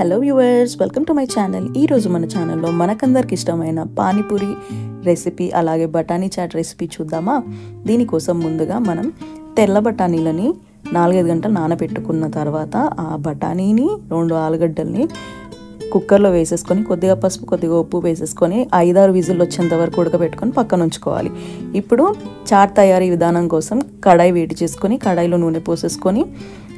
Hello viewers, welcome to my channel. ఈరోజు మన ఛానల్లో మనకందరికి ఇష్టమైన పానీపూరి రెసిపీ అలాగే బఠానీ చాట్ రెసిపీ చూద్దామా. దీనికోసం ముందుగా మనం తెల్ల బఠానీలని 4-5 గంటలు నానబెట్టుకున్న తర్వాత ఆ బఠానీని 2 ఆలుగడ్డల్ని కుక్కర్లో వేసేసుకొని కొద్దిగా పసుపు కొద్దిగా ఉప్పు వేసేసుకొని 5-6 విజిల్ వచ్చేంత వరకు ఉడకబెట్టుకొని పక్కన ఉంచుకోవాలి. ఇప్పుడు చాట్ తయారీ విధానం కోసం కడాయి వేడి చేసుకొని కడాయిలో నూనె పోసేసుకొని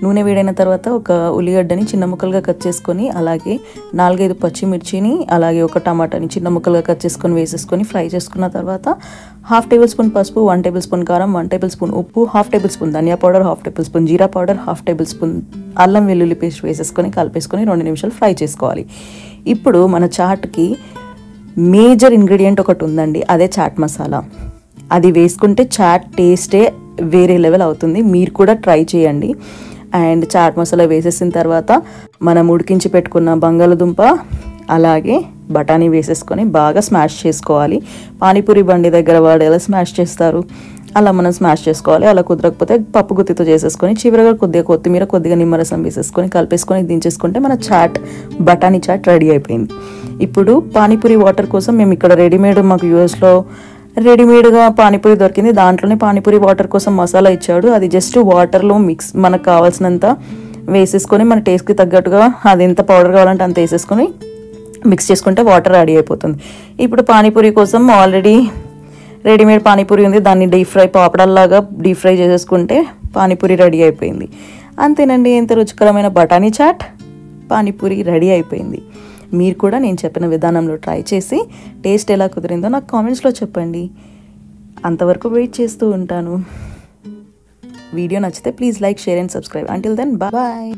నూనె వేడైన తర్వాత ఒక ఉల్లిగడ్డని చిన్న ముక్కలుగా కట్ చేసుకొని అలాగే 4-5 పచ్చిమిర్చిని అలాగే ఒక టమాటాని చిన్న ముక్కలుగా కట్ చేసుకొని వేసేసుకొని ఫ్రై చేసుకున్న తర్వాత 1/2 టేబుల్ స్పూన్ పసుపు, 1 టేబుల్ స్పూన్ కారం, 1 టేబుల్ స్పూన్ ఉప్పు, 1/2 టేబుల్ స్పూన్ ధనియా పౌడర్, 1/2 టేబుల్ స్పూన్ జీరా పౌడర్, 1/2 టేబుల్ స్పూన్ అల్లం వెల్లుల్లి పేస్ట్ వేసేసుకొని కలిపేసుకొని 2 నిమిషాలు ఫ్రై చేసుకోవాలి. ఇప్పుడు మన చాట్కి మేజర్ ఇంగ్రీడియంట్ ఒకటి ఉందండి, అదే చాట్ మసాలా. అది వేసుకుంటే చాట్ టేస్టే వేరే లెవెల్ అవుతుంది. మీరు కూడా ట్రై చేయండి. అండ్ చాట్ మసాలా వేసేసిన తర్వాత మనం ఉడికించి పెట్టుకున్న బంగాళదుంప అలాగే బఠానీ వేసేసుకొని బాగా స్మాష్ చేసుకోవాలి. పానీపూరి బండి దగ్గర వాడు ఎలా స్మాష్ చేస్తారు అలా మనం స్మాష్ చేసుకోవాలి. అలా కుదరకపోతే పప్పు గుత్తితో చేసేసుకొని చివరిగా కొద్దిగా కొత్తిమీర కొద్దిగా నిమ్మరసం వేసేసుకొని కలిపేసుకొని దించేసుకుంటే మన చాట్ బఠానీ చాట్ రెడీ అయిపోయింది. ఇప్పుడు పానీపూరి వాటర్ కోసం మేము ఇక్కడ రెడీమేడ్ మాకు యూఎస్లో రెడీమేడ్గా పానీపూరి దొరికింది. దాంట్లోనే పానీపూరి వాటర్ కోసం మసాలా ఇచ్చాడు. అది జస్ట్ వాటర్లో మిక్స్ మనకు కావాల్సినంత వేసేసుకొని మన టేస్ట్కి తగ్గట్టుగా అది ఎంత పౌడర్ కావాలంటే అంత వేసేసుకొని మిక్స్ చేసుకుంటే వాటర్ రెడీ అయిపోతుంది. ఇప్పుడు పానీపూరి కోసం ఆల్రెడీ రెడీమేడ్ పానీపూరి ఉంది, దాన్ని డీప్ ఫ్రై పాపడల్లాగా డీప్ ఫ్రై చేసేసుకుంటే పానీపూరి రెడీ అయిపోయింది. అంతేనండి, ఎంత రుచికరమైన బఠానీ చాట్ పానీపూరి రెడీ అయిపోయింది. మీరు కూడా నేను చెప్పిన విధానంలో ట్రై చేసి టేస్ట్ ఎలా కుదిరిందో నాకు కామెంట్స్లో చెప్పండి. అంతవరకు వెయిట్ చేస్తూ ఉంటాను. వీడియో నచ్చితే please like, share and subscribe. Until then bye.